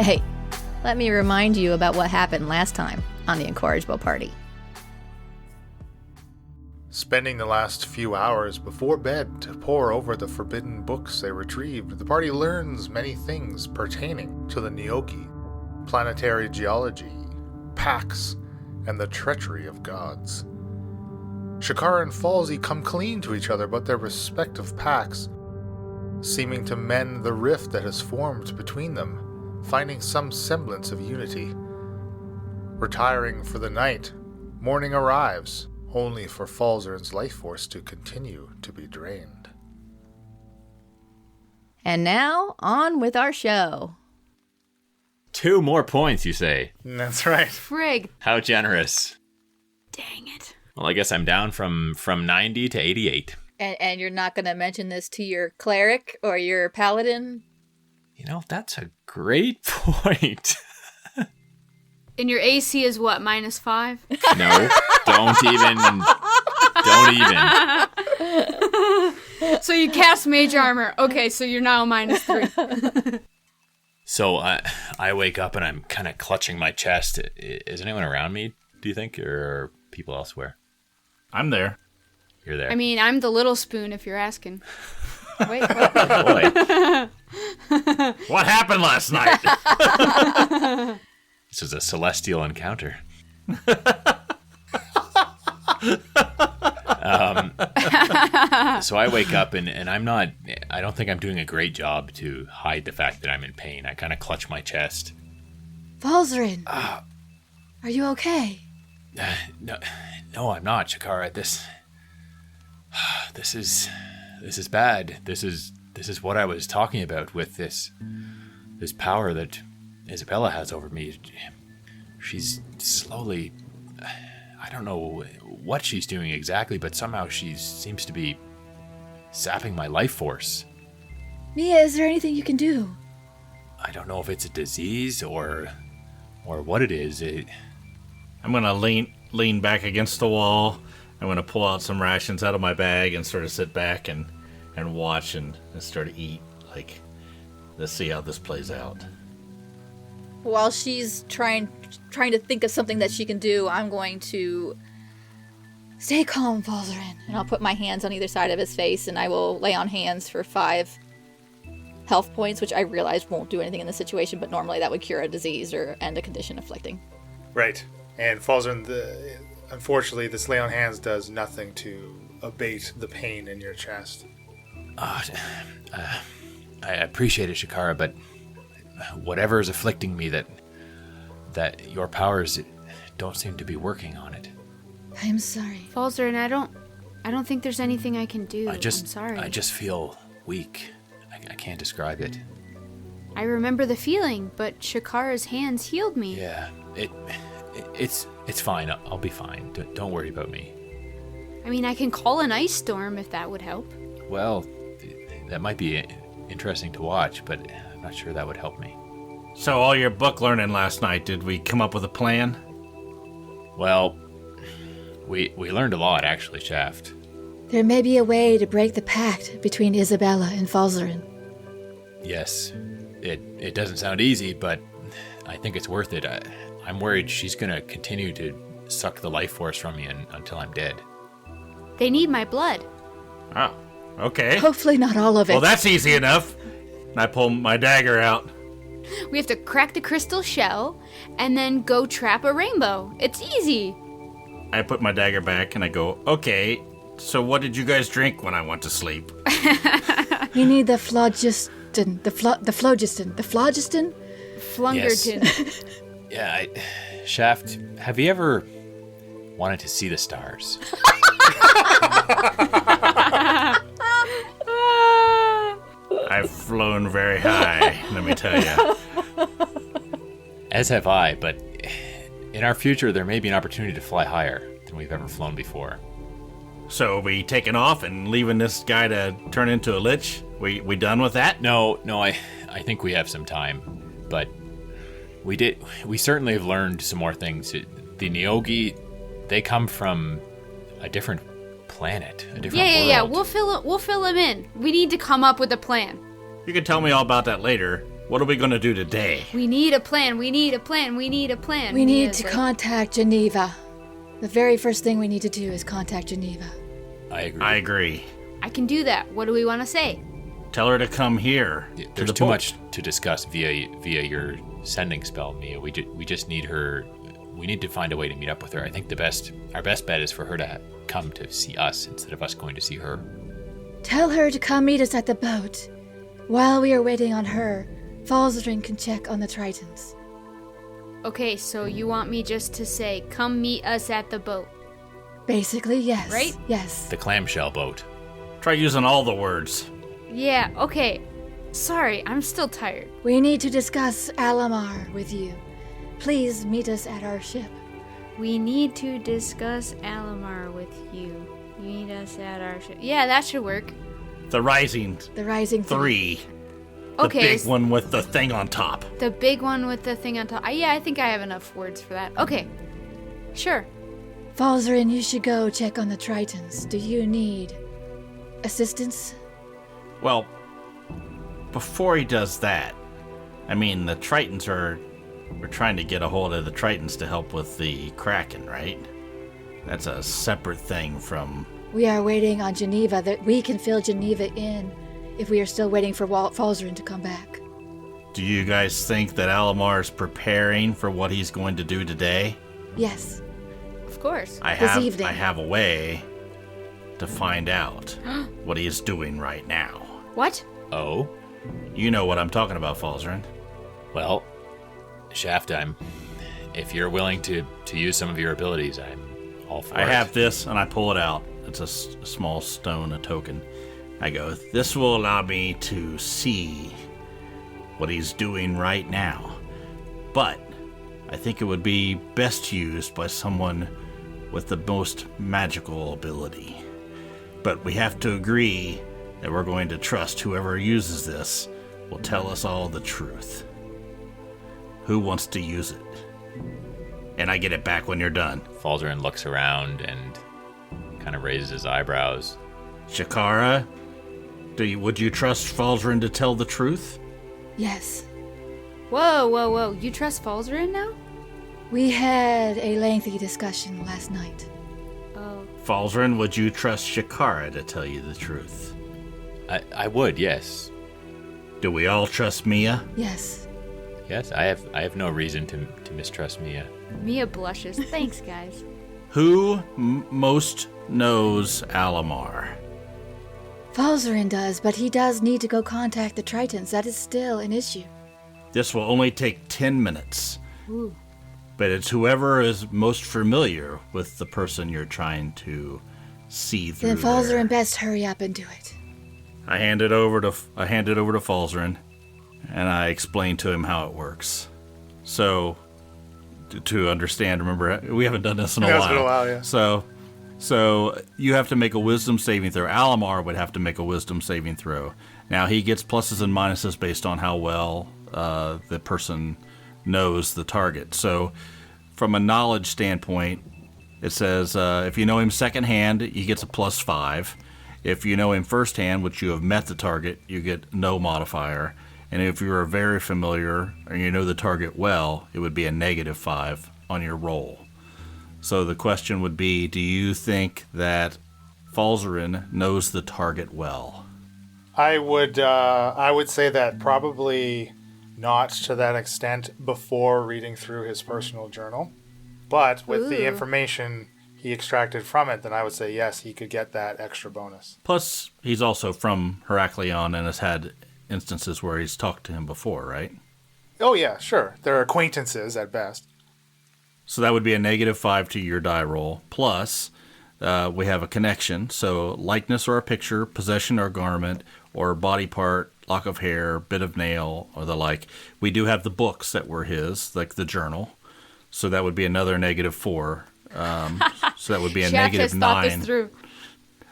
Hey, let me remind you about what happened last time on the Incorrigible Party. Spending the last few hours before bed to pore over the forbidden books they retrieved, the party learns many things pertaining to the Niogi, planetary geology, pacts, and the treachery of gods. Shakara and Falzy come clean to each other about their respective pacts, seeming to mend the rift that has formed between them, finding some semblance of unity. Retiring for the night, morning arrives, only for Falzaren's life force to continue to be drained. And now, on with our show. 2 more points, you say? That's right. Frig. How generous. Dang it. Well, I guess I'm down from 90 to 88. And you're not going to mention this to your cleric or your paladin? You know, that's a great point. And your AC is what, -5? No, don't even. So you cast mage armor. Okay, so you're now -3. So I wake up and I'm kind of clutching my chest. Is anyone around me, do you think, or are people elsewhere? I'm there. You're there. I mean, I'm the little spoon if you're asking. Wait, what? Oh, boy. What happened last night? This is a celestial encounter. So I wake up and I don't think I'm doing a great job to hide the fact that I'm in pain. I kind of clutch my chest. Falzaren, are you okay? No, I'm not, Shakara. This is bad. This is what I was talking about with this power that Isabella has over me. She's slowly, I don't know what she's doing exactly, but somehow she seems to be sapping my life force. Mia, is there anything you can do? I don't know if it's a disease or what it is. I'm going to lean back against the wall. I'm going to pull out some rations out of my bag and sort of sit back and watch and start to eat. Like, let's see how this plays out. While she's trying to think of something that she can do, I'm going to stay calm, Falzaren. And I'll put my hands on either side of his face, and I will lay on hands for 5 health points, which I realize won't do anything in this situation, but normally that would cure a disease or end a condition afflicting. Right. And Falzaren, unfortunately, this lay on hands does nothing to abate the pain in your chest. I appreciate it, Shakara, but whatever is afflicting me, that your powers don't seem to be working on it. I'm sorry. Falzaren, I don't think there's anything I can do. I'm sorry. I just feel weak. I can't describe it. I remember the feeling, but Shakara's hands healed me. Yeah, it's fine. I'll be fine. Don't worry about me. I mean, I can call an ice storm if that would help. Well, that might be interesting to watch, but I'm not sure that would help me. So all your book learning last night, did we come up with a plan? Well, we learned a lot, actually, Shaft. There may be a way to break the pact between Isabella and Falzaren. Yes, it doesn't sound easy, but I think it's worth it. I'm worried she's going to continue to suck the life force from me until I'm dead. They need my blood. Oh, okay. Hopefully not all of it. Well, that's easy enough. And I pull my dagger out. We have to crack the crystal shell and then go trap a rainbow. It's easy. I put my dagger back and I go, okay, so what did you guys drink when I went to sleep? You need the phlogiston. The phlogiston. The phlogiston? Flungerton. Yes. Yeah, Shaft, have you ever wanted to see the stars? I've flown very high, let me tell you. As have I, but in our future, there may be an opportunity to fly higher than we've ever flown before. So are we taking off and leaving this guy to turn into a lich? We done with that? No, I think we have some time, but we certainly have learned some more things. The Niogi, they come from a different planet, a different world. Yeah. We'll fill him in. We need to come up with a plan. You can tell me all about that later. What are we going to do today? We need a plan. We need a plan. We need a plan. We need to like- contact Geneva. The very first thing we need to do is contact Geneva. I agree. I can do that. What do we want to say? Tell her to come here. There's too much to discuss via your sending spell, Mia. We just need her. We need to find a way to meet up with her. I think our best bet is for her to come to see us instead of us going to see her. Tell her to come meet us at the boat. While we are waiting on her, Falzaren can check on the Tritons. Okay, so you want me just to say, come meet us at the boat. Basically, yes. Right? Yes. The clamshell boat. Try using all the words. Yeah, okay. Sorry, I'm still tired. We need to discuss Alamar with you. Please meet us at our ship. We need to discuss Alamar with you. Meet us at our ship. Yeah, that should work. The Rising The Rising 3. The Okay. big one with the thing on top. The big one with the thing on top. Yeah, I think I have enough words for that. Okay. Sure. Falzaren, you should go check on the Tritons. Do you need assistance? Well, before he does that, I mean, the Tritons we're trying to get a hold of the Tritons to help with the Kraken, right? That's a separate thing from... We are waiting on Geneva. That we can fill Geneva in if we are still waiting for Falzaren to come back. Do you guys think that Alamar is preparing for what he's going to do today? Yes. Of course. I evening. have a way to find out what he is doing right now. What? Oh? You know what I'm talking about, Falzaren. Well, Shaft, if you're willing to use some of your abilities, I'm all for it. I have this, and I pull it out. It's a small stone, a token. I go, this will allow me to see what he's doing right now. But I think it would be best used by someone with the most magical ability. But we have to agree that we're going to trust whoever uses this will tell us all the truth. Who wants to use it? And I get it back when you're done. Falzaren looks around and kind of raises his eyebrows. Shakara, would you trust Falzaren to tell the truth? Yes. Whoa, whoa, whoa. You trust Falzaren now? We had a lengthy discussion last night. Oh. Falzaren, would you trust Shakara to tell you the truth? I would, yes. Do we all trust Mia? Yes. Yes, I have no reason to mistrust Mia. Mia blushes. Thanks, guys. Who most knows Alamar? Falzaren does, but he does need to go contact the Tritons. That is still an issue. This will only take 10 minutes. Ooh. But it's whoever is most familiar with the person you're trying to see through. Then Falzaren there. best hurry up and do it. I hand it over to Falzaren, and I explain to him how it works. So, to understand, remember, we haven't done this in a while. It's been a while, yeah. So you have to make a wisdom saving throw. Alamar would have to make a wisdom saving throw. Now, he gets pluses and minuses based on how well the person knows the target. So, from a knowledge standpoint, it says if you know him secondhand, he gets a +5. If you know him firsthand, which you have met the target, you get no modifier. And if you are very familiar or you know the target well, it would be a -5 on your roll. So the question would be, do you think that Falzaren knows the target well? I would say that probably not to that extent before reading through his personal journal. But with the Ooh. information he extracted from it, then I would say yes, he could get that extra bonus. Plus, he's also from Heraklion and has had instances where he's talked to him before, right? Oh yeah, sure. They're acquaintances at best. So that would be a -5 to your die roll. Plus, we have a connection. So likeness or a picture, possession or garment, or body part, lock of hair, bit of nail, or the like. We do have the books that were his, like the journal. So that would be another -4. So that would be a Shaft has thought this -9. through.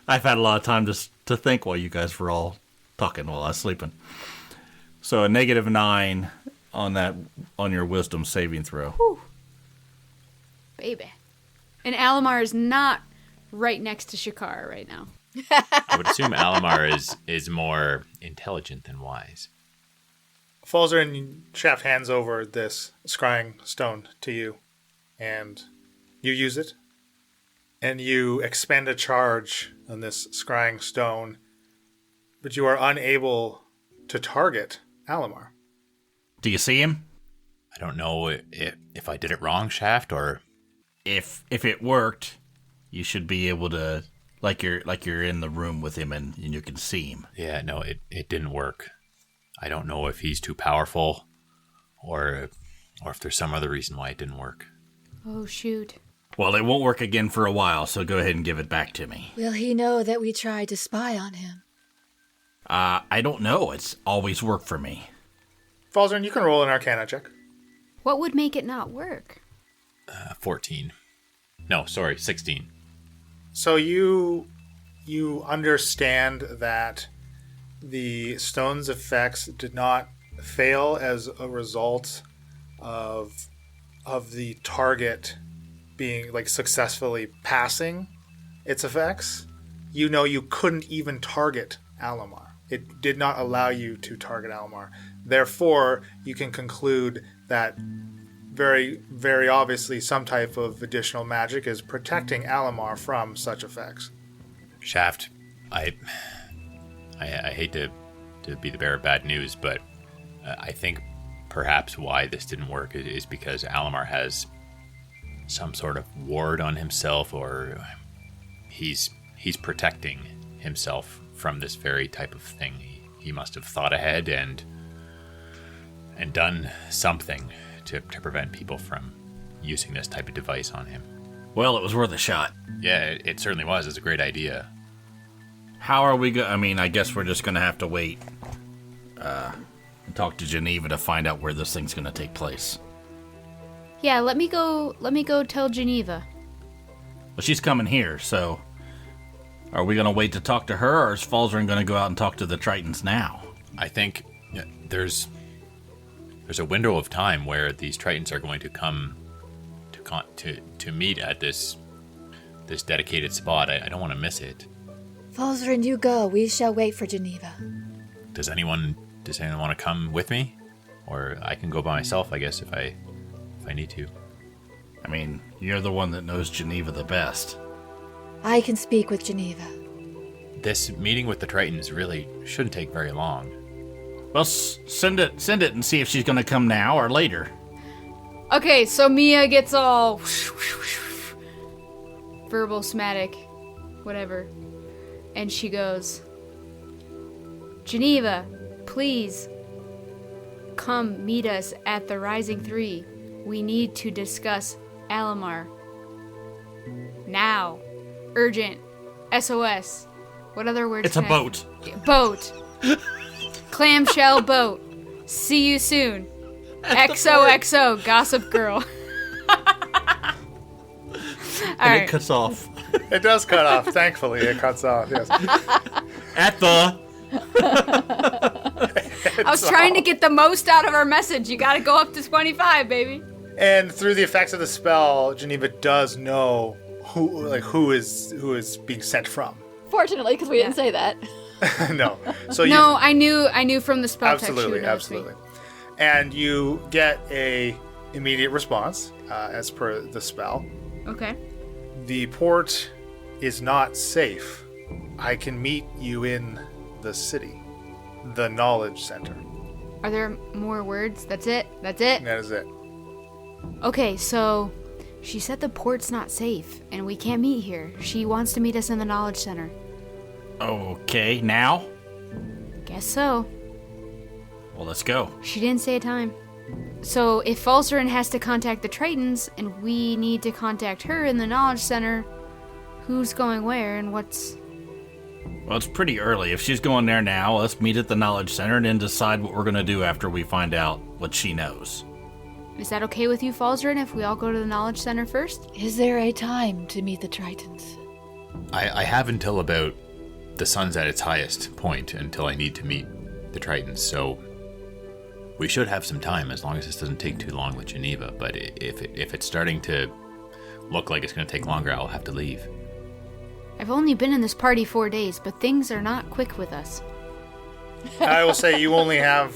I've had a lot of time to think while you guys were all talking while I was sleeping. So a -9 on your wisdom saving throw. Whew. Baby. And Alamar is not right next to Shakara right now. I would assume Alamar is more intelligent than wise. Falzaren, Shaft hands over this scrying stone to you, and you use it, and you expend a charge on this scrying stone, but you are unable to target Alamar. Do you see him? I don't know if I did it wrong, Shaft, or If it worked, you should be able to, like you're in the room with him and you can see him. yeah, no, it didn't work. I don't know if he's too powerful, or if there's some other reason why it didn't work. Oh, shoot. Well, it won't work again for a while, so go ahead and give it back to me. Will he know that we tried to spy on him? I don't know. It's always worked for me. Falzaren, you can roll an Arcana check. What would make it not work? 14. No, sorry, 16. So you understand that the stone's effects did not fail as a result of the target being like successfully passing its effects. You know you couldn't even target Alamar. It did not allow you to target Alamar. Therefore, you can conclude that very, very obviously some type of additional magic is protecting Alamar from such effects. Shaft, I hate to be the bearer of bad news, but I think perhaps why this didn't work is because Alamar has some sort of ward on himself, or he's protecting himself from this very type of thing. He must have thought ahead and done something to prevent people from using this type of device on him. Well, it was worth a shot. Yeah, it certainly was. It's a great idea. How are we I mean, I guess we're just going to have to wait and talk to Geneva to find out where this thing's going to take place. Yeah, let me go tell Geneva. Well, she's coming here, so are we going to wait to talk to her, or is Falzaren going to go out and talk to the Tritons now? I think there's a window of time where these Tritons are going to come to meet at this dedicated spot. I don't want to miss it. Falzaren, you go. We shall wait for Geneva. Does anyone want to come with me? Or I can go by myself, I guess, if I need to. I mean, you're the one that knows Geneva the best. I can speak with Geneva. This meeting with the Tritons really shouldn't take very long. Well, send it and see if she's going to come now or later. Okay, so Mia gets all verbal somatic, whatever. And she goes, Geneva, please come meet us at the Rising 3. We need to discuss Alamar. Now. Urgent. SOS. What other words? It's a boat. Boat. Clamshell boat. See you soon. XOXO, Gossip Girl. And it cuts off. It does cut off. Thankfully, it cuts off. Yes. At the... I was trying to get the most out of our message. You gotta go up to 25, baby. And through the effects of the spell, Geneva does know who is being sent from. Fortunately, because we didn't say that. No. So No, I knew from the spell text. Absolutely. And you get a immediate response as per the spell. Okay. The port is not safe. I can meet you in the city, the knowledge center. Are there more words? That's it? That is it. Okay, so she said the port's not safe, and we can't meet here. She wants to meet us in the knowledge center. Okay, now? Guess so. Well, let's go. She didn't say a time. So if Falzaren has to contact the Tritons, and we need to contact her in the knowledge center, who's going where and what's... Well, it's pretty early. If she's going there now, let's meet at the knowledge center and then decide what we're going to do after we find out what she knows. Is that okay with you, Falzaren, if we all go to the knowledge center first? Is there a time to meet the Tritons? I have until about the sun's at its highest point until I need to meet the Tritons, so we should have some time as long as this doesn't take too long with Geneva. But if it's starting to look like it's going to take longer, I'll have to leave. I've only been in this party 4 days, but things are not quick with us. I will say you only have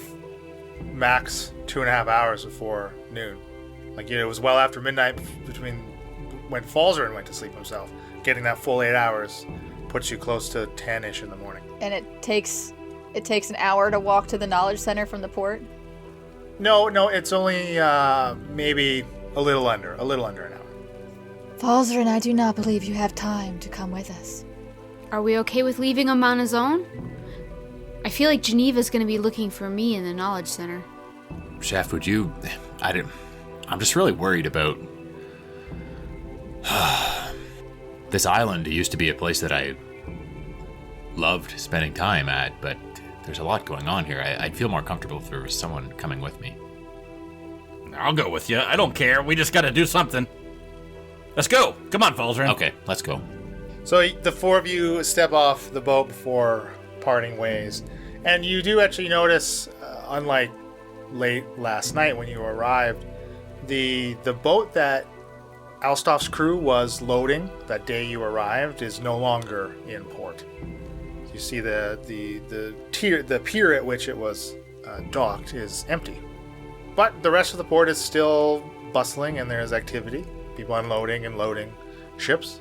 max 2.5 hours before noon. Like, it was well after midnight between when Falzaren went to sleep himself. Getting that full 8 hours puts you close to 10-ish in the morning. And it takes an hour to walk to the knowledge center from the port? No, it's only maybe a little under an hour. Falzaren, I do not believe you have time to come with us. Are we okay with leaving him on his own? I feel like Geneva's gonna be looking for me in the knowledge center. Chef, would you... I'm just really worried about... This island used to be a place that I loved spending time at, but there's a lot going on here. I'd feel more comfortable if there was someone coming with me. I'll go with you. I don't care. We just gotta do something. Let's go. Come on, Falzaren. Okay, let's go. So the four of you step off the boat before parting ways. And you do actually notice, unlike late last night when you arrived, the boat that Alstoff's crew was loading that day you arrived is no longer in port. You see the pier at which it was docked is empty. But the rest of the port is still bustling and there's activity. People unloading and loading ships.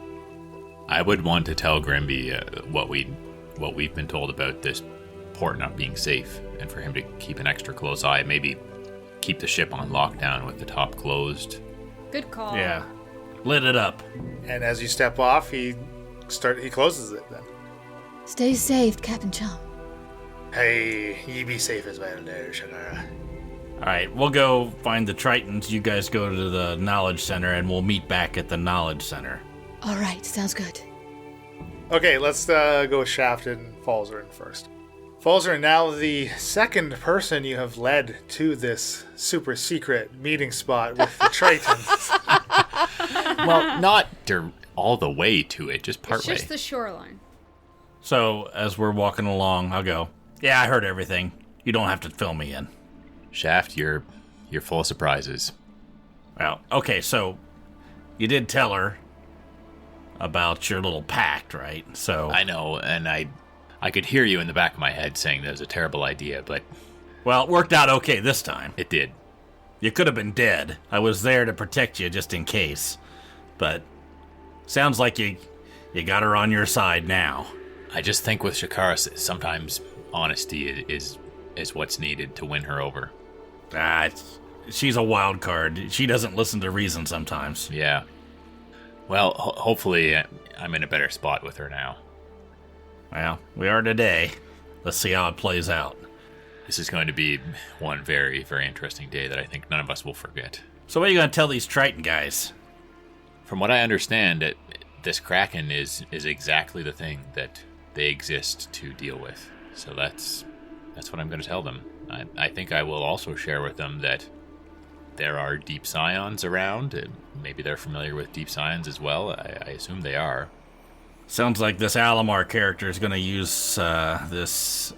I would want to tell Grimby what we've been told about this port not being safe, and for him to keep an extra close eye, maybe keep the ship on lockdown with the top closed. Good call. Yeah. Lit it up. And as you step off, he closes it then. Stay safe, Captain Chum. Hey, ye be safe as well there, Shakara. Alright, we'll go find the Tritons. You guys go to the Knowledge Center, and we'll meet back at the Knowledge Center. All right, sounds good. Okay, let's go with Shaft and Falzaren first. Falzaren, now the second person you have led to this super secret meeting spot with the Tritons. Well, not all the way to it, just part way. It's just the shoreline. So, as we're walking along, I'll go, yeah, I heard everything. You don't have to fill me in. Shaft, you're full of surprises. Well, okay, so you did tell her about your little pact, right? So I know, and I could hear you in the back of my head saying that was a terrible idea, but... Well, it worked out okay this time. It did. You could have been dead. I was there to protect you just in case. But sounds like you got her on your side now. I just think with Shakara, sometimes honesty is what's needed to win her over. She's a wild card. She doesn't listen to reason sometimes. Yeah. Well, hopefully I'm in a better spot with her now. Well, we are today. Let's see how it plays out. This is going to be one very, very interesting day that I think none of us will forget. So what are you going to tell these Triton guys? From what I understand, this Kraken is exactly the thing that they exist to deal with. So that's what I'm going to tell them. I think I will also share with them that there are deep scions around. And maybe they're familiar with deep scions as well. I assume they are. Sounds like this Alamar character is going to use this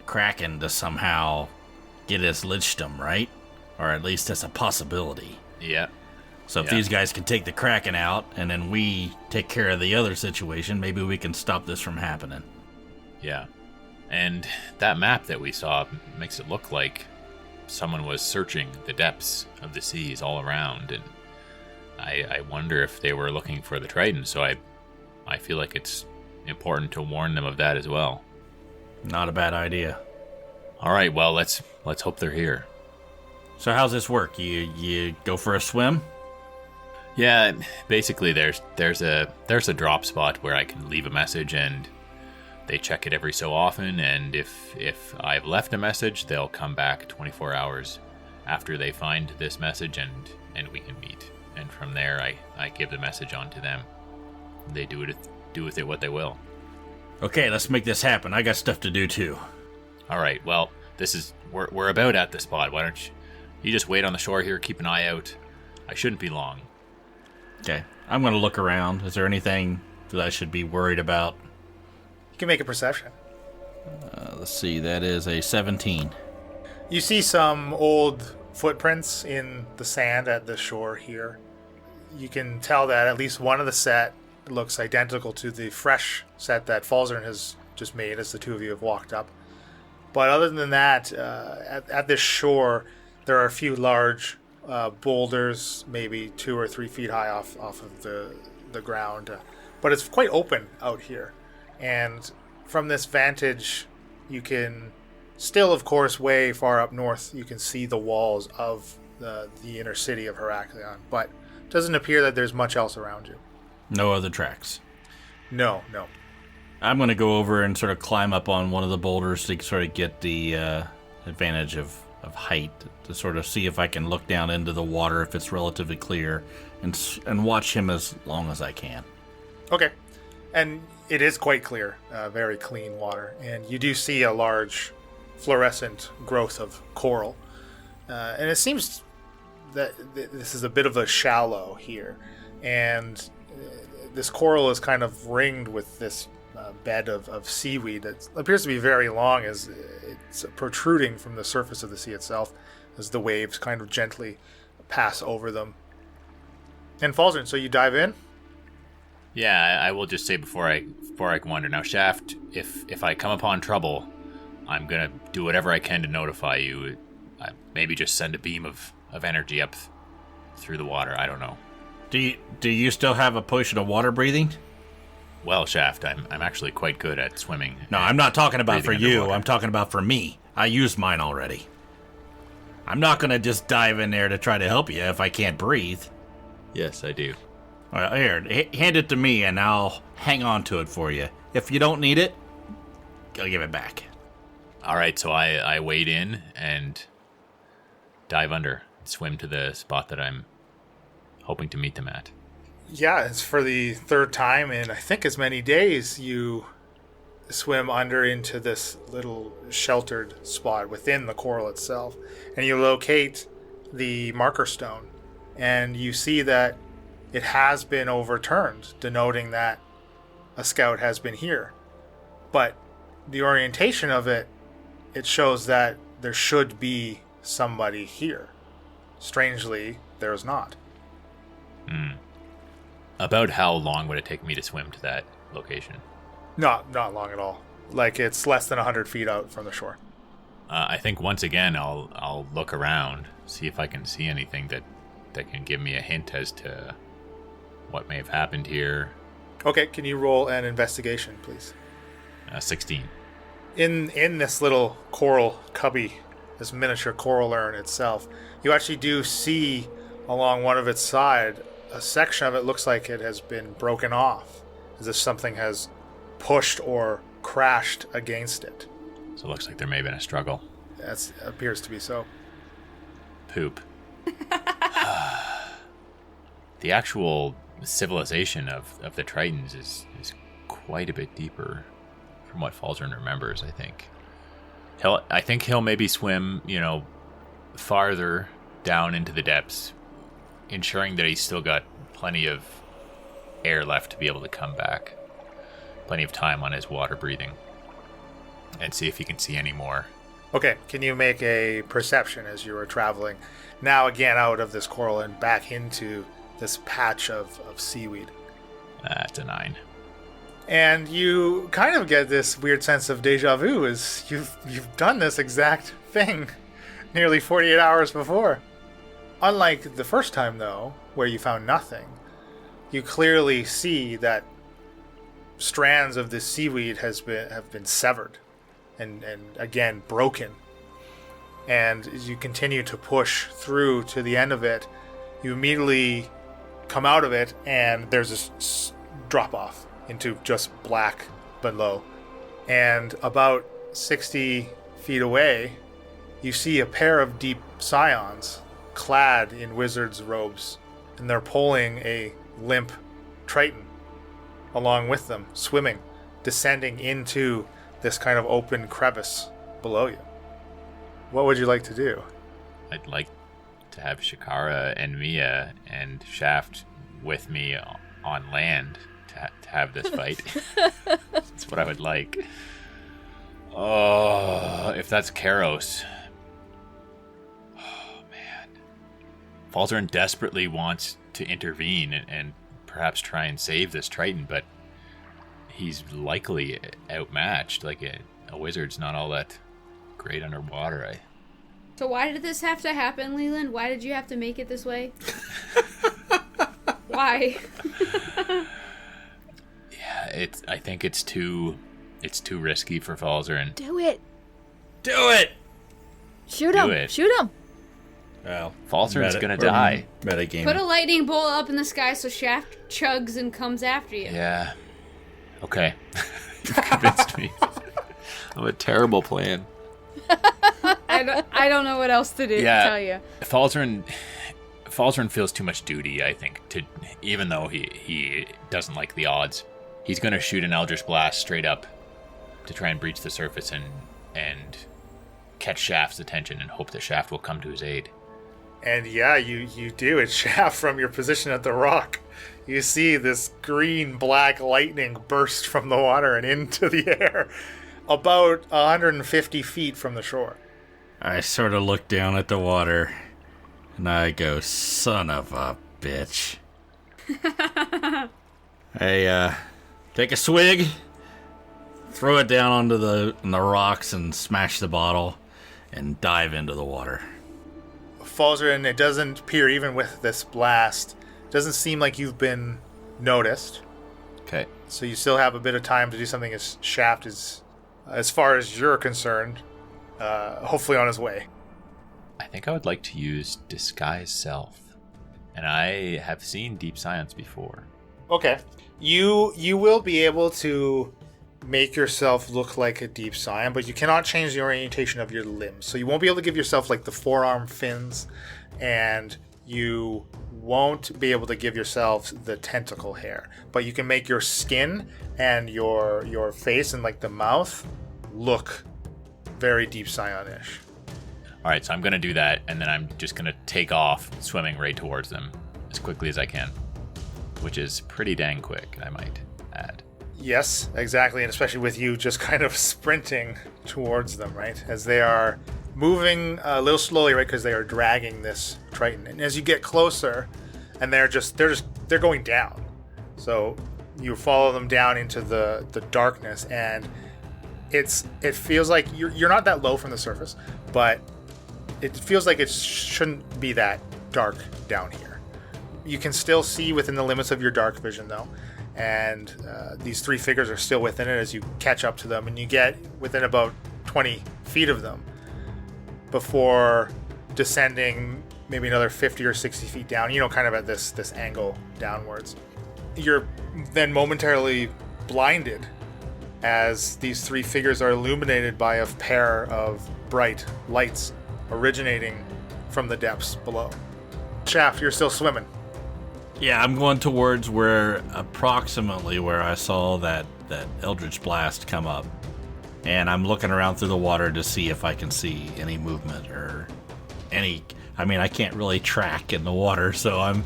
Kraken to somehow get his Lichdom, right? Or at least as a possibility. Yeah. So if these guys can take the Kraken out, and then we take care of the other situation, maybe we can stop this from happening. Yeah. And that map that we saw makes it look like someone was searching the depths of the seas all around, and I wonder if they were looking for the Tritons, so I feel like it's important to warn them of that as well. Not a bad idea. All right, well, let's hope they're here. So how's this work? You go for a swim? Yeah, basically there's a drop spot where I can leave a message, and they check it every so often, and if I've left a message, they'll come back 24 hours after they find this message, and we can meet. And from there, I give the message on to them. They do with it what they will. Okay, let's make this happen. I got stuff to do too. All right, well, we're about at the spot. Why don't you just wait on the shore here, keep an eye out. I shouldn't be long. Okay, I'm going to look around. Is there anything that I should be worried about? You can make a perception. Let's see, that is a 17. You see some old footprints in the sand at the shore here. You can tell that at least one of the set looks identical to the fresh set that Falzaren has just made as the two of you have walked up. But other than that, at this shore, there are a few large boulders, maybe 2 or 3 feet high off of the ground. But it's quite open out here. And from this vantage, you can still, of course, way far up north, you can see the walls of the inner city of Heraklion. But it doesn't appear that there's much else around you. No other tracks. No. I'm going to go over and sort of climb up on one of the boulders to sort of get the advantage of height, to sort of see if I can look down into the water if it's relatively clear, and watch him as long as I can. Okay. And it is quite clear, very clean water. And you do see a large fluorescent growth of coral. And it seems that this is a bit of a shallow here. And this coral is kind of ringed with this bed of seaweed that appears to be very long, as it's protruding from the surface of the sea itself as the waves kind of gently pass over them. And Falzaren, so you dive in? Yeah, I will just say before I go under. Now, Shaft, if I come upon trouble, I'm going to do whatever I can to notify you. Maybe just send a beam of energy up through the water. I don't know. Do you still have a potion of water breathing? Well, Shaft, I'm actually quite good at swimming. No, I'm not talking about for you. Underwater. I'm talking about for me. I used mine already. I'm not going to just dive in there to try to help you if I can't breathe. Yes, I do. All right, here, hand it to me and I'll hang on to it for you. If you don't need it, I'll give it back. All right, so I wade in and dive under, swim to the spot that I'm hoping to meet them at. Yeah, it's for the third time in I think as many days you swim under into this little sheltered spot within the coral itself. And you locate the marker stone. And you see that it has been overturned, denoting that a scout has been here. But the orientation of it shows that there should be somebody here. Strangely, there's not. About how long would it take me to swim to that location? Not long at all. Like, it's less than 100 feet out from the shore. I think once again I'll look around, see if I can see anything that can give me a hint as to what may have happened here. Okay, can you roll an investigation, please? 16. In this little coral cubby, this miniature coral urn itself, you actually do see along one of its side a section of it looks like it has been broken off, as if something has pushed or crashed against it. So it looks like there may have been a struggle. That appears to be so. Poop. The actual civilization of the Tritons is quite a bit deeper from what Falzaren remembers, I think. I think he'll maybe swim, farther down into the depths, ensuring that he's still got plenty of air left to be able to come back. Plenty of time on his water breathing. And see if he can see any more. Okay, can you make a perception as you are traveling now again out of this coral and back into this patch of seaweed? That's a 9. And you kind of get this weird sense of deja vu as you've done this exact thing nearly 48 hours before. Unlike the first time, though, where you found nothing, you clearly see that strands of this seaweed have been severed and again broken. And as you continue to push through to the end of it, you immediately come out of it and there's this drop off into just black below. And about 60 feet away, you see a pair of deep scions clad in wizard's robes, and they're pulling a limp Triton along with them, swimming, descending into this kind of open crevice below you. What would you like to do? I'd like to have Shakara and Mia and Shaft with me on land to have this fight. That's what I would like. Oh, if that's Karos. Oh, man. Falzaren desperately wants to intervene and perhaps try and save this Triton, but he's likely outmatched. Like, a wizard's not all that great underwater. So why did this have to happen, Leland? Why did you have to make it this way? Why? Yeah, I think it's too risky for Falzaren. Do it. Do it! Shoot Do him. it. Shoot him. Well, Falzaren's gonna die. Metagaming. Put a lightning bolt up in the sky so Shaft chugs and comes after you. Yeah. Okay. You've convinced me. I'm a terrible plan. I don't know what else to do. Yeah. Tell you. Falzaren feels too much duty, I think, to even though he doesn't like the odds. He's going to shoot an Eldritch Blast straight up to try and breach the surface and catch Shaft's attention and hope that Shaft will come to his aid. And yeah, you do. It's Shaft from your position at the rock. You see this green-black lightning burst from the water and into the air about 150 feet from the shore. I sort of look down at the water, and I go, son of a bitch. I take a swig, throw it down onto the rocks, and smash the bottle, and dive into the water. Falzaren, it doesn't appear, even with this blast, it doesn't seem like you've been noticed. Okay. So you still have a bit of time to do something as Shaft is, as far as you're concerned, hopefully on his way. I think I would like to use Disguise Self. And I have seen Deep Science before. Okay. You will be able to make yourself look like a deep scion, but you cannot change the orientation of your limbs. So you won't be able to give yourself like the forearm fins, and you won't be able to give yourself the tentacle hair. But you can make your skin and your face and like the mouth look very deep scion-ish. All right, so I'm going to do that, and then I'm just going to take off swimming right towards them as quickly as I can, which is pretty dang quick, I might add. Yes, exactly, and especially with you just kind of sprinting towards them, right? As they are moving a little slowly, right? Because they are dragging this Triton, and as you get closer, and they're going down. So you follow them down into the darkness, and it feels like you're not that low from the surface, but it feels like it shouldn't be that dark down here. You can still see within the limits of your dark vision, though. And these three figures are still within it as you catch up to them, and you get within about 20 feet of them before descending maybe another 50 or 60 feet down, kind of at this angle downwards. You're then momentarily blinded as these three figures are illuminated by a pair of bright lights originating from the depths below. Shaft, you're still swimming. Yeah, I'm going towards approximately where I saw that Eldritch Blast come up. And I'm looking around through the water to see if I can see any movement or any... I mean, I can't really track in the water, so I'm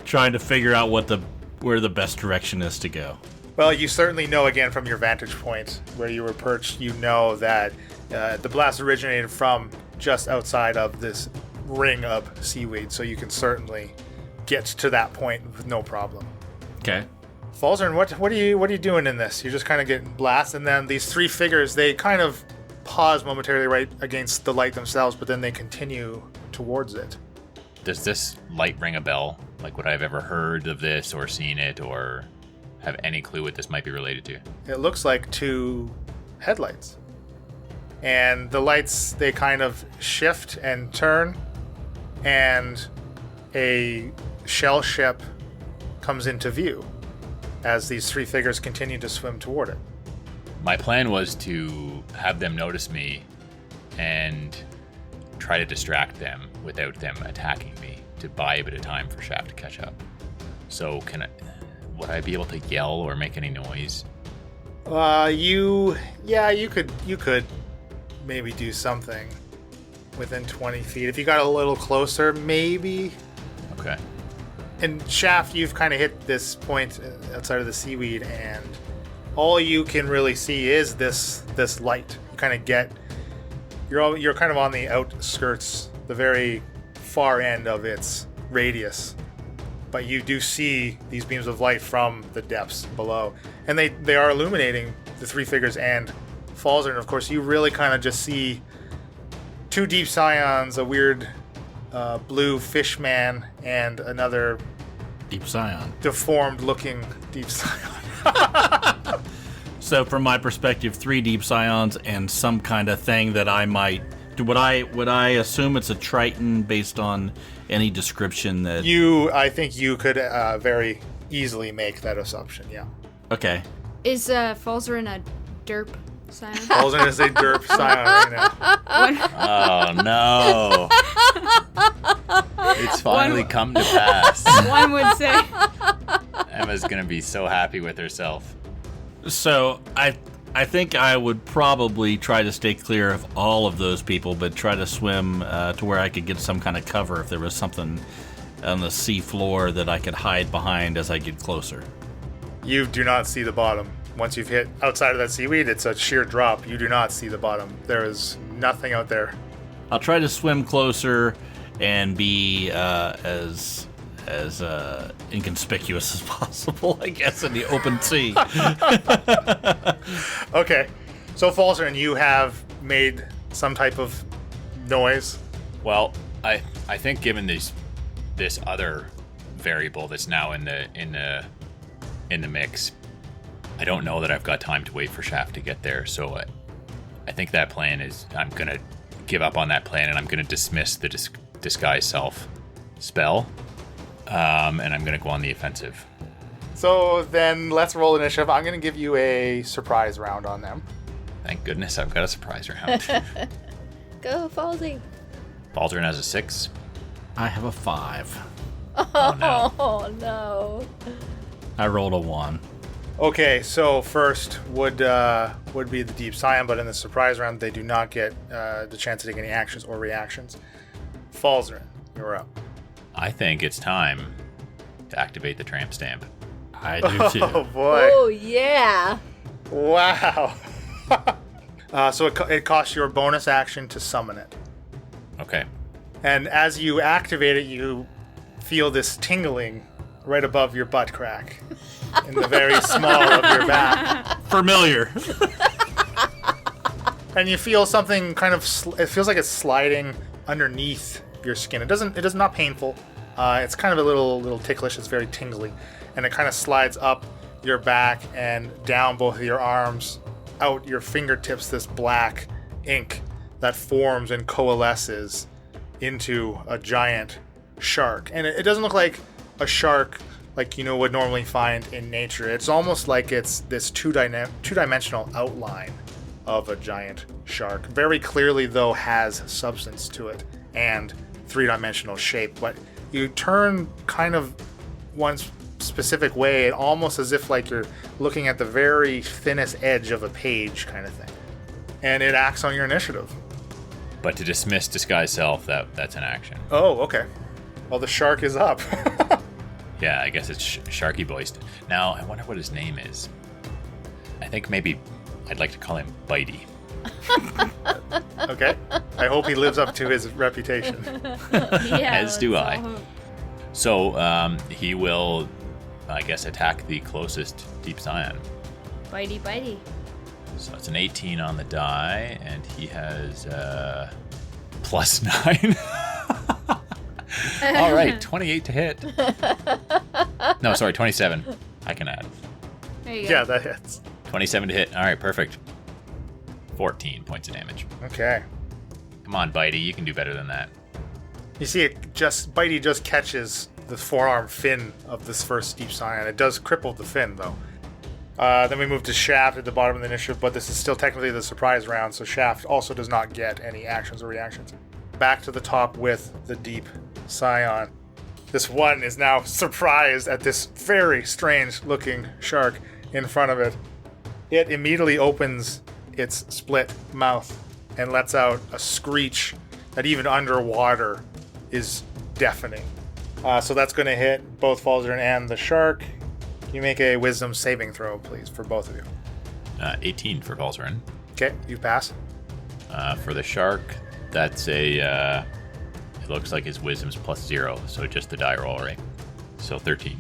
trying to figure out where the best direction is to go. Well, you certainly know, again, from your vantage point where you were perched, you know that the blast originated from just outside of this ring of seaweed, so you can certainly get to that point with no problem. Okay. Falzaren, what are you doing in this? You're just kind of getting blasted, and then these three figures, they kind of pause momentarily right against the light themselves, but then they continue towards it. Does this light ring a bell? Like, would I have ever heard of this or seen it or have any clue what this might be related to? It looks like two headlights. And the lights, they kind of shift and turn, and a shell ship comes into view as these three figures continue to swim toward it. My plan was to have them notice me and try to distract them without them attacking me, to buy a bit of time for Shaft to catch up. So would I be able to yell or make any noise? You could maybe do something within 20 feet. If you got a little closer, maybe. Okay. And Shaft, you've kind of hit this point outside of the seaweed, and all you can really see is this light. You kind of you're kind of on the outskirts, the very far end of its radius, but you do see these beams of light from the depths below, and they are illuminating the three figures and Falzaren, of course, you really kind of just see two deep scions, a weird blue fish man, and another Deep Scion. deformed-looking deep scion. So from my perspective, 3 Deep Scions and some kind of thing that I might... Would I assume it's a Triton based on any description that... I think you could very easily make that assumption, yeah. Okay. Is Falzaren a derp scion? Falzaren is a derp scion right now. Oh no! It's finally come to pass. One would say. Emma's gonna be so happy with herself. So I think I would probably try to stay clear of all of those people, but try to swim to where I could get some kind of cover if there was something on the sea floor that I could hide behind as I get closer. You do not see the bottom. Once you've hit outside of that seaweed, it's a sheer drop. You do not see the bottom. There is nothing out there. I'll try to swim closer and be as inconspicuous as possible, I guess, in the open sea. Okay. So, Falzaren, you have made some type of noise. Well, I think given this other variable that's now in the mix, I don't know that I've got time to wait for Shaft to get there. So I think that plan is I'm gonna give up on that plan and I'm gonna dismiss the disguise self spell, and I'm gonna go on the offensive. So then let's roll initiative. I'm going to give you a surprise round on them. Thank goodness I've got a surprise round. Go, Falsey. Falzaren has a 6. I have a 5. Oh no. Oh, no. I rolled a 1. Okay, so first would be the Deep Scion, but in the surprise round, they do not get the chance to take any actions or reactions. Falzaren, you're up. I think it's time to activate the tramp stamp. I do too. Oh, boy. Oh, yeah. Wow. So it costs your bonus action to summon it. Okay. And as you activate it, you feel this tingling right above your butt crack in the very small of your back. Familiar. And you feel something kind of, it feels like it's sliding underneath your skin. It is not painful. It's kind of a little ticklish. It's very tingly. And it kind of slides up your back and down both of your arms, out your fingertips, this black ink that forms and coalesces into a giant shark. And it doesn't look like a shark like you would normally find in nature. It's almost like it's this two-dimensional outline of a giant shark. Very clearly, though, has substance to it and three-dimensional shape. But you turn kind of one specific way, almost as if like you're looking at the very thinnest edge of a page kind of thing. And it acts on your initiative. But to dismiss disguise self, that's an action. Oh, okay. Well, the shark is up. Yeah, I guess it's Sharky voiced. Now, I wonder what his name is. I think maybe I'd like to call him Bitey. Okay. I hope he lives up to his reputation. Yeah, As do let's I. all hope. So, he will, I guess, attack the closest Deep Scion. Bitey, bitey. So it's an 18 on the die, and he has plus 9. All right, 28 to hit. No, sorry, 27. I can add. There you go. Yeah, that hits. 27 to hit. All right, perfect. 14 points of damage. Okay. Come on, Bitey, you can do better than that. You see Bitey just catches the forearm fin of this first Deep Scion. It does cripple the fin, though. Then we move to Shaft at the bottom of the initiative, but this is still technically the surprise round, so Shaft also does not get any actions or reactions. Back to the top with the Deep Scion. This one is now surprised at this very strange-looking shark in front of it. It immediately opens its split mouth and lets out a screech that even underwater is deafening. So that's going to hit both Falzaren and the shark. Can you make a wisdom saving throw, please, for both of you? 18 for Falzaren. Okay, you pass. For the shark, that's a... it looks like his wisdom's +0, so just the die roll, right? So 13.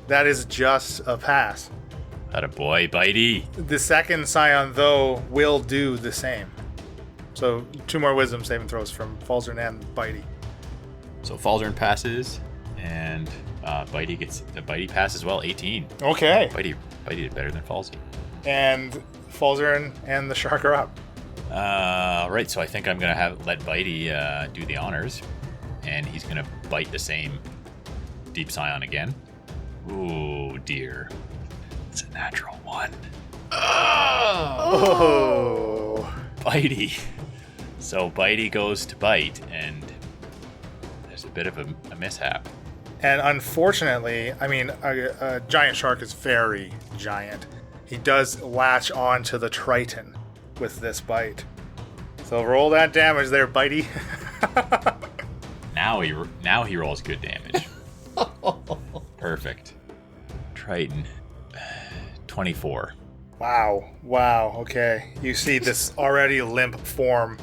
That is just a pass. Atta boy, Bitey. The second scion, though, will do the same. So 2 more wisdom saving throws from Falzaren and Bitey. So Falzaren passes, and Bitey passes as well, 18. Okay. Bitey did better than Falzy. And Falzaren and the shark are up. Right, so I think I'm going to let Bitey do the honors, and he's going to bite the same deep scion again. Ooh, dear. It's a natural 1. Oh! Bitey. So Bitey goes to bite, and there's a bit of a mishap. And unfortunately, I mean, a giant shark is very giant. He does latch on to the Triton with this bite. So roll that damage there, Bitey. Now he rolls good damage. Perfect. Triton. 24. Wow, okay. You see this already limp form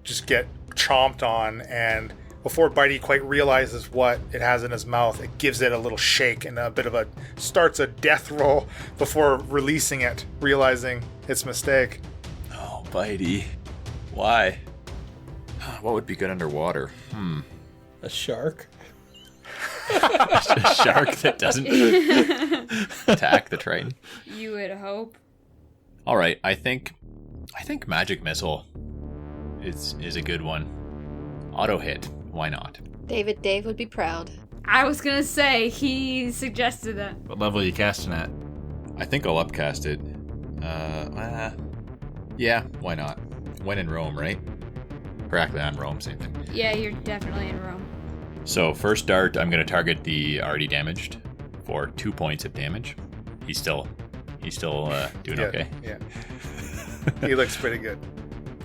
just get chomped on, and before Bitey quite realizes what it has in his mouth, it gives it a little shake and starts a death roll before releasing it, realizing its mistake. Oh, Bitey. Why? What would be good underwater? A shark? A shark that doesn't attack the Triton. You would hope. All right, I think magic missile is a good one. Auto hit, why not? Dave would be proud. I was gonna say, he suggested that. What level are you casting at? I think I'll upcast it. Yeah, why not? When in Rome, right? Practically on Rome, same thing. Yeah, you're definitely in Rome. So first dart, I'm going to target the already damaged for 2 points of damage. He's still doing okay. Yeah. He looks pretty good.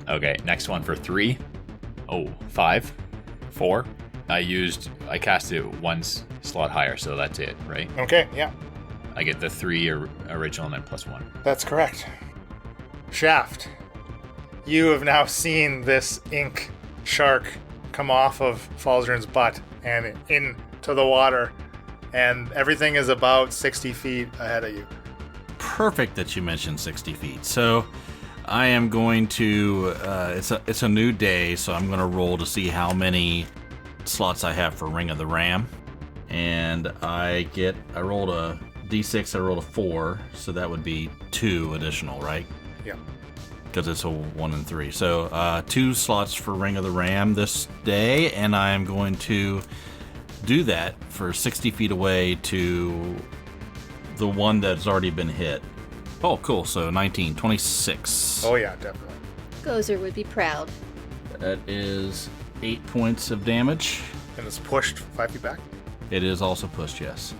Okay, next one for 3. Oh, 5. 4. I cast it 1 slot higher, so that's it, right? Okay, yeah. I get the 3 original and then +1. That's correct. Shaft, you have now seen this ink shark come off of Falzaren's butt and into the water, and everything is about 60 feet ahead of you. Perfect that you mentioned 60 feet. So I am going to, it's a new day, so I'm going to roll to see how many slots I have for Ring of the Ram. And I rolled a D6, I rolled a 4, so that would be 2 additional, right? Yeah. Because it's a 1 and 3. So 2 slots for Ring of the Ram this day, and I'm going to do that for 60 feet away to the one that's already been hit. Oh, cool. So 19, 26. Oh, yeah, definitely. Gozer would be proud. That is 8 points of damage. And it's pushed 5 feet back? It is also pushed, yes.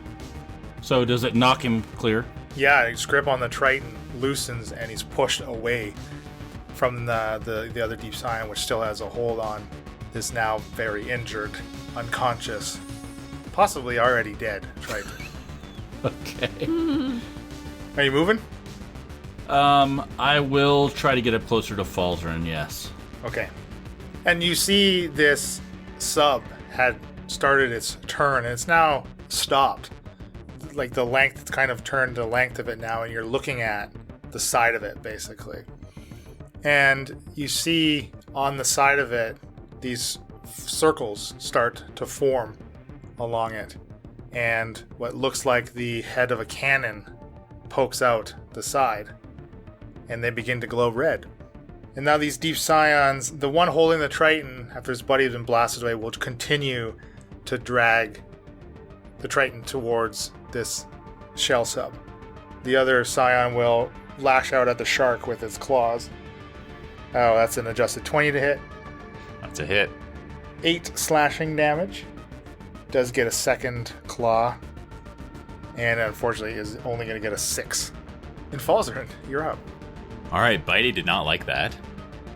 So does it knock him clear? Yeah, his grip on the Triton loosens and he's pushed away from the other deep scion, which still has a hold on this now very injured, unconscious, possibly already dead Triton. Okay. Are you moving? I will try to get up closer to Falzaren, yes. Okay. And you see this sub had started its turn, and it's now stopped. Like the length, it's kind of turned the length of it now, and you're looking at the side of it, basically. And you see on the side of it, these circles start to form along it. And what looks like the head of a cannon pokes out the side. And they begin to glow red. And now these deep scions, the one holding the Triton, after his buddy has been blasted away, will continue to drag the Triton towards this shell sub. The other scion will lash out at the shark with its claws. Oh, that's an adjusted 20 to hit. That's a hit. 8 slashing damage. Does get a second claw. And unfortunately is only going to get a 6. And Falzaren, you're up. All right, Bitey did not like that,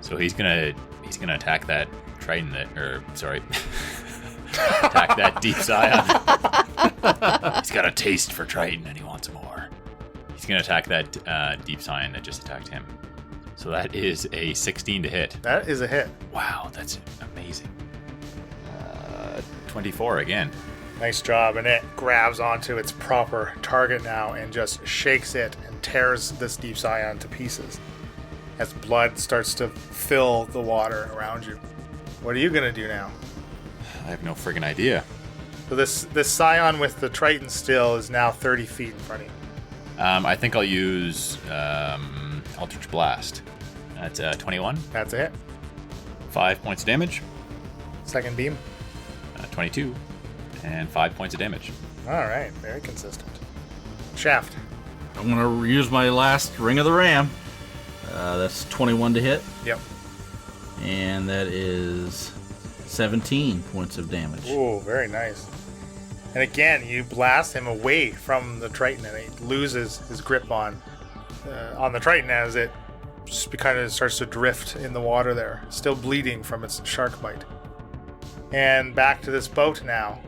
so he's gonna attack that Triton attack that deep scion. He's got a taste for Triton and he wants more. He's gonna attack that deep scion that just attacked him. So that is a 16 to hit. That is a hit. Wow, that's amazing. 24 again. Nice job. And it grabs onto its proper target now and just shakes it and tears this deep scion to pieces as blood starts to fill the water around you. What are you going to do now? I have no friggin' idea. So this scion with the Triton still is now 30 feet in front of you. I think I'll use Eldritch Blast. That's 21. That's it. 5 points of damage. Second beam. 22. And 5 points of damage. All right. Very consistent. Shaft. I'm going to use my last Ring of the Ram. That's 21 to hit. Yep. And that is 17 points of damage. Ooh, very nice. And again, you blast him away from the Triton, and he loses his grip on the Triton as it just kind of starts to drift in the water there, still bleeding from its shark bite. And back to this boat now.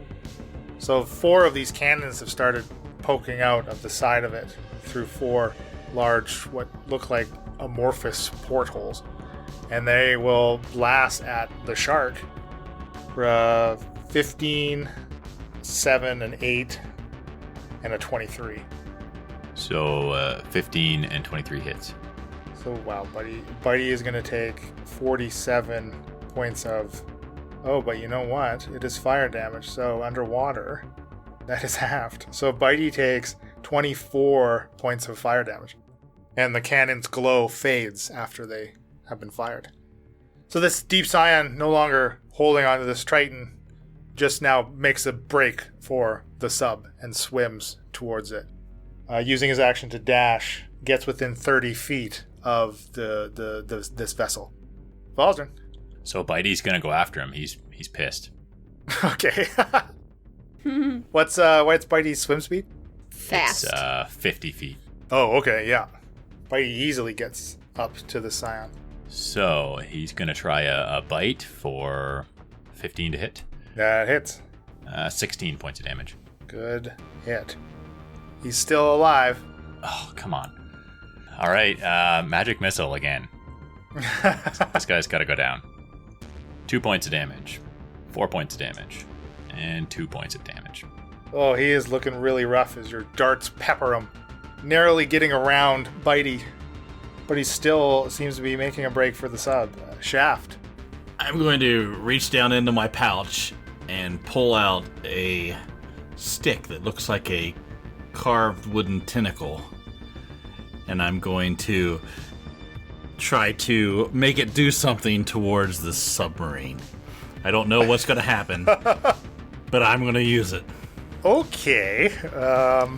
So 4 of these cannons have started poking out of the side of it through 4 large, what look like amorphous portholes. And they will blast at the shark for 15, 7, and 8, and a 23. So 15 and 23 hits. So wow, Buddy is going to take 47 points of... Oh, but you know what? It is fire damage, so underwater, that is halved. So Bitey takes 24 points of fire damage. And the cannon's glow fades after they have been fired. So this deep scion, no longer holding onto this Triton, just now makes a break for the sub and swims towards it. Using his action to dash, gets within 30 feet of this vessel. Falzaren. So Bitey's gonna go after him. He's pissed. Okay. What's Bitey's swim speed? Fast. It's 50 feet. Oh, okay, yeah. Bitey easily gets up to the scion. So he's gonna try a bite for 15 to hit. That hits. 16 points of damage. Good hit. He's still alive. Oh, come on. All right, magic missile again. This guy's got to go down. 2 points of damage, 4 points of damage, and 2 points of damage. Oh, he is looking really rough as your darts pepper him, narrowly getting around Bitey. But he still seems to be making a break for the sub. Shaft. I'm going to reach down into my pouch and pull out a stick that looks like a carved wooden tentacle. And I'm going to try to make it do something towards the submarine. I don't know what's going to happen, but I'm going to use it. Okay. All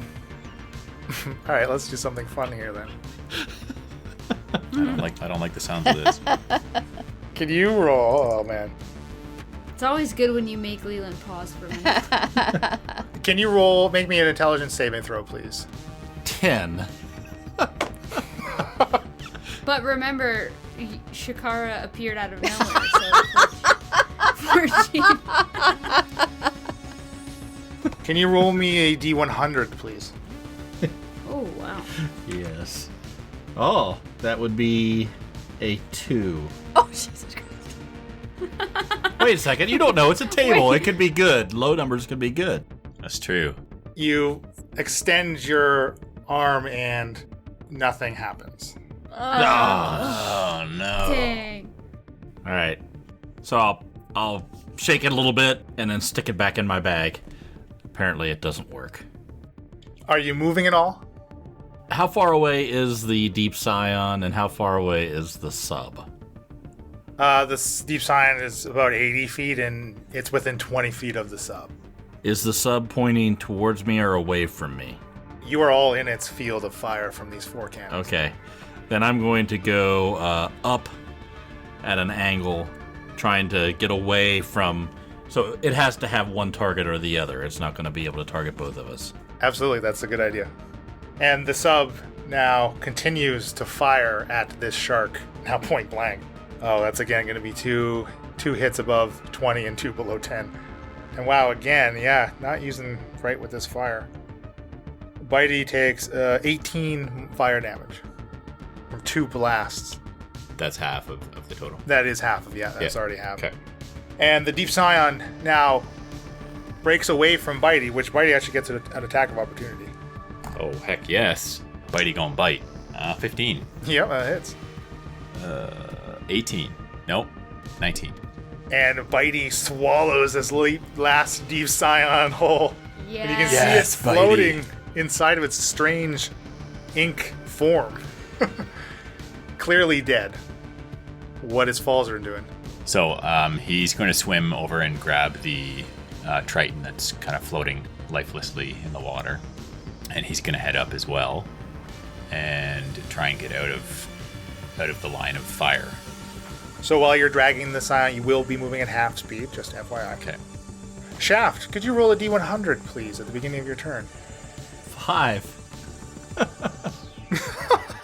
right, let's do something fun here then. I don't like the sounds of this. Can you roll? Oh man. It's always good when you make Leland pause for a minute. Can you make me an intelligence saving throw, please? 10. But remember, Shakara appeared out of nowhere, so Can you roll me a D100, please? Oh, wow. Yes. Oh, that would be a 2. Oh, Jesus Christ. Wait a second, you don't know. It's a table. It could be good. Low numbers could be good. That's true. You extend your arm and nothing happens. Oh no. Dang. All right. So I'll shake it a little bit and then stick it back in my bag. Apparently it doesn't work. Are you moving at all? How far away is the Deep Scion and how far away is the sub? The Deep Scion is about 80 feet and it's within 20 feet of the sub. Is the sub pointing towards me or away from me? You are all in its field of fire from these 4 cannons. Okay. Then I'm going to go up at an angle, trying to get away from... So it has to have one target or the other. It's not going to be able to target both of us. Absolutely, that's a good idea. And the sub now continues to fire at this shark, now point blank. Oh, that's again going to be two hits above 20 and 2 below 10. And wow, again, yeah, not using right with this fire. Bitey takes 18 fire damage from 2 blasts. That's half of the total. That is half of, that's already half. Okay. And the Deep Scion now breaks away from Bitey, which Bitey actually gets an attack of opportunity. Oh, heck yes. Bitey gonna bite. 15. Yep, that hits. 18. Nope. 19. And Bitey swallows this last deep scion hole. Yeah. And you can see Yes, it floating inside of its strange ink form. Clearly dead. What is Falzaren doing? So he's going to swim over and grab the Triton that's kind of floating lifelessly in the water. And he's going to head up as well and try and get out of the line of fire. So while you're dragging the scion, you will be moving at half speed, just FYI. Okay. Shaft, could you roll a D100, please, at the beginning of your turn? 5.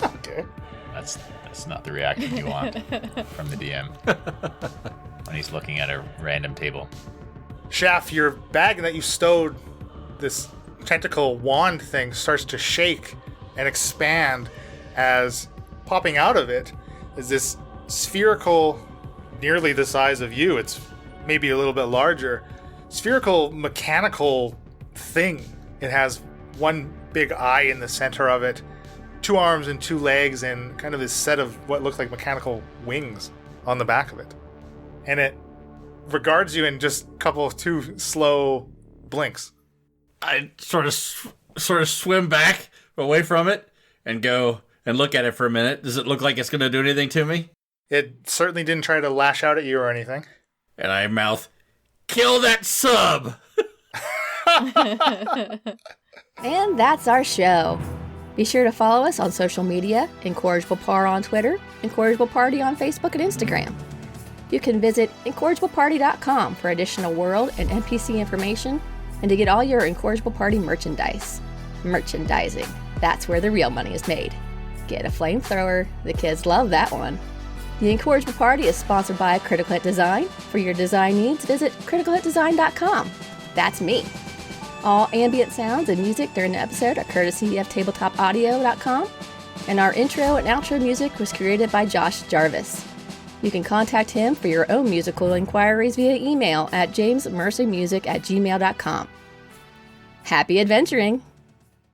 Okay. That's not the reaction you want from the DM when he's looking at a random table. Shaft, your bag that you stowed this tentacle wand thing starts to shake and expand as popping out of it is this spherical, nearly the size of you, it's maybe a little bit larger, spherical mechanical thing. It has one big eye in the center of it, 2 arms and 2 legs, and kind of this set of what looks like mechanical wings on the back of it. And it regards you in just a couple of 2 slow blinks. I sort of swim back away from it and go and look at it for a minute. Does it look like it's going to do anything to me? It certainly didn't try to lash out at you or anything. And I mouth, "Kill that sub!" And that's our show. Be sure to follow us on social media, Incorrigible Par on Twitter, Incorrigible Party on Facebook and Instagram. You can visit incorrigibleparty.com for additional world and NPC information and to get all your Incorrigible Party merchandise. Merchandising. That's where the real money is made. Get a flamethrower. The kids love that one. The Incorrigible Party is sponsored by Critical Hit Design. For your design needs, visit criticalhitdesign.com. That's me. All ambient sounds and music during the episode are courtesy of tabletopaudio.com, and our intro and outro music was created by Josh Jarvis. You can contact him for your own musical inquiries via email at jamesmercermusic@gmail.com. Happy adventuring!